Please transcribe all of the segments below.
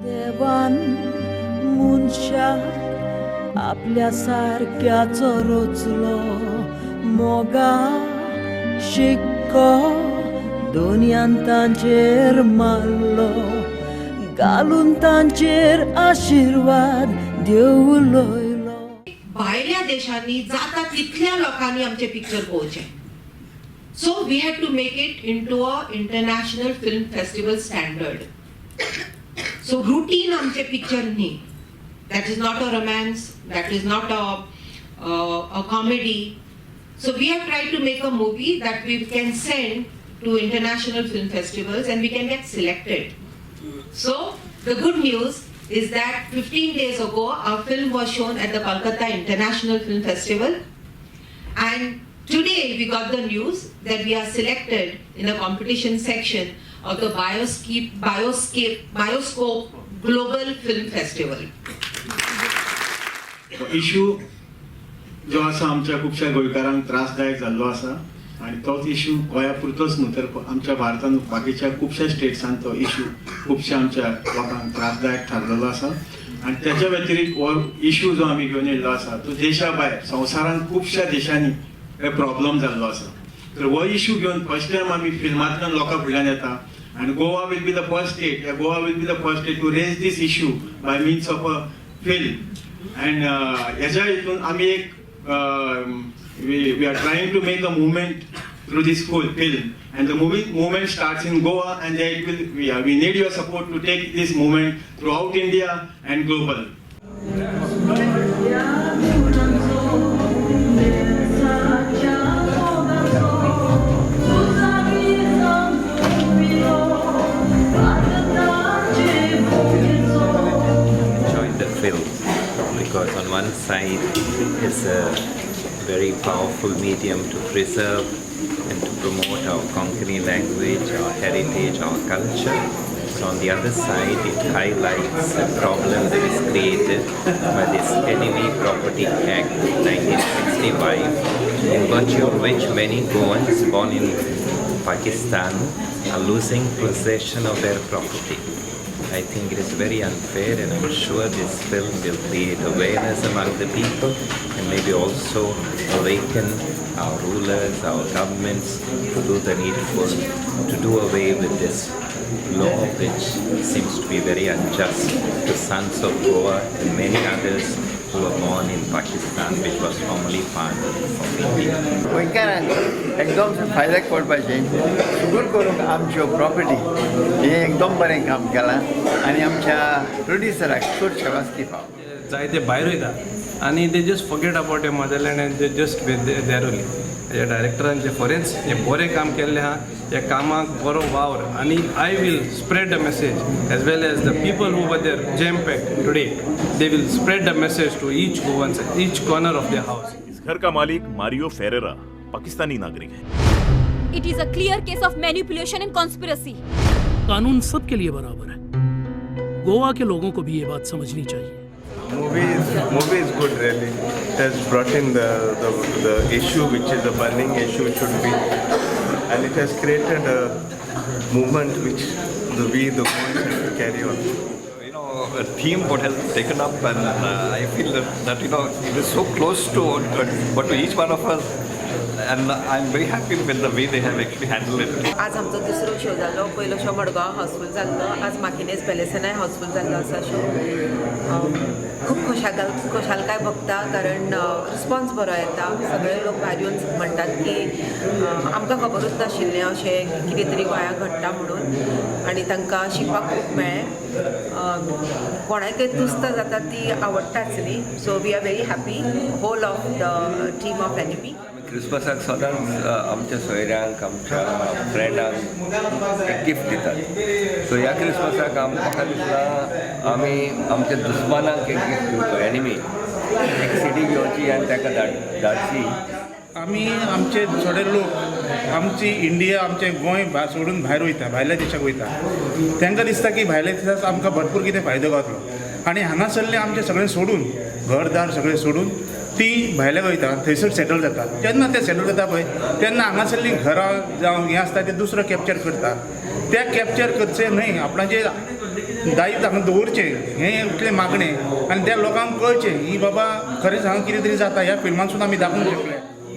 देवान मनशाक आपल्या सारक्याचो रचलो, मोगा शिक्को दोनयान तांचेर मारलो, घालून तांचेर आशीर्वाद देव लयलो. भायल्या देशांनी जाता तितल्या लोकांनी आमचे picture पळोवचे. So we had to make it into a international film festival standard. So routine आमचे picture न्ही. That is not a romance. That is not a comedy. So we have tried to make a movie that we can send to international film festivals and we can get selected. So the good news is that 15 days ago our film was shown at the Kolkata International Film Festival, and today we got the news that we are selected in the competition section of the Bioscope Global Film Festival. Issue जो आसा आमच्या खुबश्या गोंयकारांक त्रासदायक जाल्लो आसा आनी तोच इश्यू गोंया पुरतोच न्हू तर आमच्या भारतांत बाकीच्या खुबश्या स्टेट्सांत तो इश्यू खुबश्या आमच्या लोकांक त्रासदायक थारलेलो आसा. आनी त्याच्या व्यतिरिक्त हो इश्यू जो आमी घेवन येयल्लो आसा तो देशा भायर संवसारांत खुबश्या देशांनी प्रॉब्लम जाल्लो आसा. तर हो इश्यू घेवन फर्स्ट टायम आमी फिल्मांतल्यान लोकां फुडल्यान येता आनी Goa will be the first state to raise this issue by means of a film. And ह्याच्या हितून आमी एक we are trying to make a movement through this full film, and the movement starts in Goa, and it will we need your support to take this movement throughout India and global. Join the film because on one side it's a very powerful medium to preserve and to promote our Konkani language, our heritage, our culture. So on the other side, it highlights a problem that is created by this Enemy Property Act 1965, in virtue of which many Goans born in Pakistan are losing possession of their property. I think it is very unfair, and I'm sure this film will create awareness among the people and maybe also awaken our rulers, our governments to do the needful, to do away with this law which seems to be very unjust to sons of Goa and many others who were born in Pakistan, which was formerly part of India. गोंयकारांक एकदम फायद्याक पडपाचें सुगूर करूंक आमच्यो property हें एकदम बरें काम केलां आनी आमच्या प्रोड्युसराक चड शाबासकी पाव. जायते भायर वयता आनी they just forget about a motherland and they just there only. ह्या डायरेक्टरान जे फॉरेन्स हें बरें काम केल्लें आहा, ह्या कामाक बरो वावर, आनी I will spread the message as well as the people who were there jam packed today. They will spread the message to each Goan, each corner of their house. इस घर का मालिक मारियो फेरेरा पाकिस्तानी नागरिक है. It is a clear case of manipulation and conspiracy. कानून सबके लिए बराबर है. गोवा के लोगों को भी ये बात समझनी चाहिए. Movie is good really. It has brought in the issue which is a burning issue should be, and it has created a movement which we the Goans have to carry on. You know, a theme what has taken up, and I feel that you know it is so close to each one of us. And I'm very happy with the way they have actually handled it. आज आमचो दुसरो show जालो. पयलो show Madgaon house full जाल्लो. आज माकिनेज पॅलेसांय house full जाल्लो आसा show. खूब खोशालकाय भोगता कारण रिस्पॉन्स बरो येता. सगळे लोक भायर येवन म्हणटात की आमकां खबरूच नाशिल्लें अशें कितें तरी गोंयांत घडटा म्हणून, आनी तांकां शिकपाक खूब मेळ्ळें. कोणाकय तुस्त जाता ती आवडटाच न्ही. So we are very happy whole of the team of enemy. क्रिसमसाक सदांच आमच्या सोयऱ्यांक, आमच्या फ्रेंडांक एक गिफ्ट दितात. सो ह्या क्रिसमसाक म्हाका दिसता आमी आमच्या दुस्मानाक एक गिफ्ट दिवचो. एनिमी एक सिडी घेवची आनी ताका धाडची. आमी आमचे थोडे लोक आमची इंडिया, आमचें गोंय सोडून भायर वयता, भायल्या देशाक वयता. तांकां दिसता की भायल्या देशाक आमकां भरपूर कितें फायदो गावतलो, आनी हांगासरलें आमचें सगळें सोडून, घरदार सगळें सोडून ती भायल्या वयता, थंयसर सेटल जाता. जेन्ना ते सेटल जाता पळय तेन्ना हांगासरलीं घरां जावं हें आसता तें दुसरो कॅप्चर करता. त्या कॅप्चर करचें न्हय, आपणाचें दायित्व हांगा दवरचें हें इतलें मागणें आनी त्या लोकांक कळचें ही बाबा खरेंच हांगा कितें तरी जाता ह्या फिल्मांतसून आमी दाखोवंक शकले.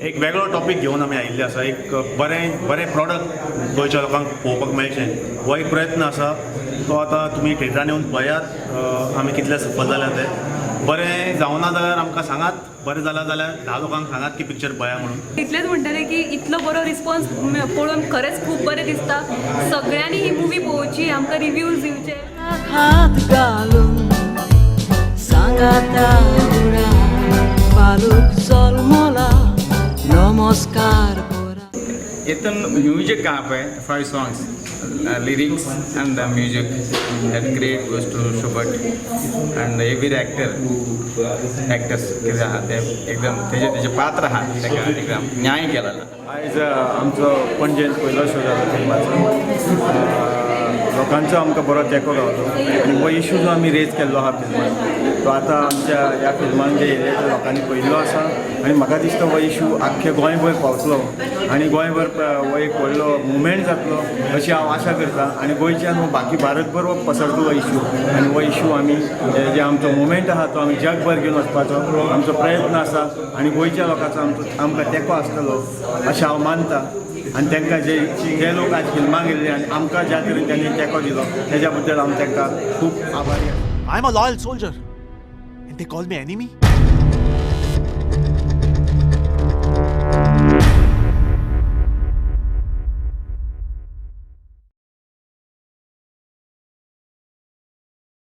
एक वेगळो टॉपीक घेवन आमी आयिल्ले आसा. एक बरें प्रॉडक्ट गोंयच्या लोकांक पळोवपाक मेळचें हो एक प्रयत्न आसा. तो आतां तुमी थिएटरान येवन पळयात आमी कितले सफल जाल्या ते. बरें जावना जाल्यार आमकां सांगात, बरें जाल्यार 10 लोकांक सांगात की पिक्चर पळया म्हणून. इतलेंच म्हणटले की इतलो बरो रिस्पॉन्स पळोवन खरेंच खूब बरें दिसता. सगळ्यांनी ही मुवी पळोवची, आमकां रिव्ह्यूज दिवचे. हात घालून सांगाता उडा पालूक जल्मला नमस्कार कोरा. हितून म्युजीक आहा पळय 5 songs, lyrics and the music that great goes to Shubhat and every actors कितें आहा ते एकदम तेजे पात्र आहा तेका एकदम न्याय केलेला. आयज आमचो पणजेन पयलो शो जालो फिल्माचो. लोकांचो आमकां बरो तेंको गावलो आनी हो इशू जो आमी रेज केल्लो आहा फिल्मान तो आतां आमच्या ह्या फिल्मान जे येयले ते लोकांनी पळयल्लो आसा आनी म्हाका दिसता हो इशू आख्खे गोंयभर पावतलो आनी गोंयभर हो एक व्हडलो मुवमेंट जातलो अशी हांव आशा करतां. आनी गोंयच्यान हो बाकी भारतभर हो पसरतलो इशू आनी हो इशू आमी जे आमचो मुवमेंट आहा तो आमी जगभर घेवन वचपाचो आमचो प्रयत्न आसा आनी गोंयच्या लोकांचो आमकां तेंको आसतलो अशें हांव मानतां. आनी तांकां जे लोक आज फिल्माक गेल्ले आनी आमकां ज्या तरेन त्यांनी तेंको दिलो तेज्या बद्दल हांव तांकां खूब आभारी आसा. I am a loyal soldier and they call me enemy.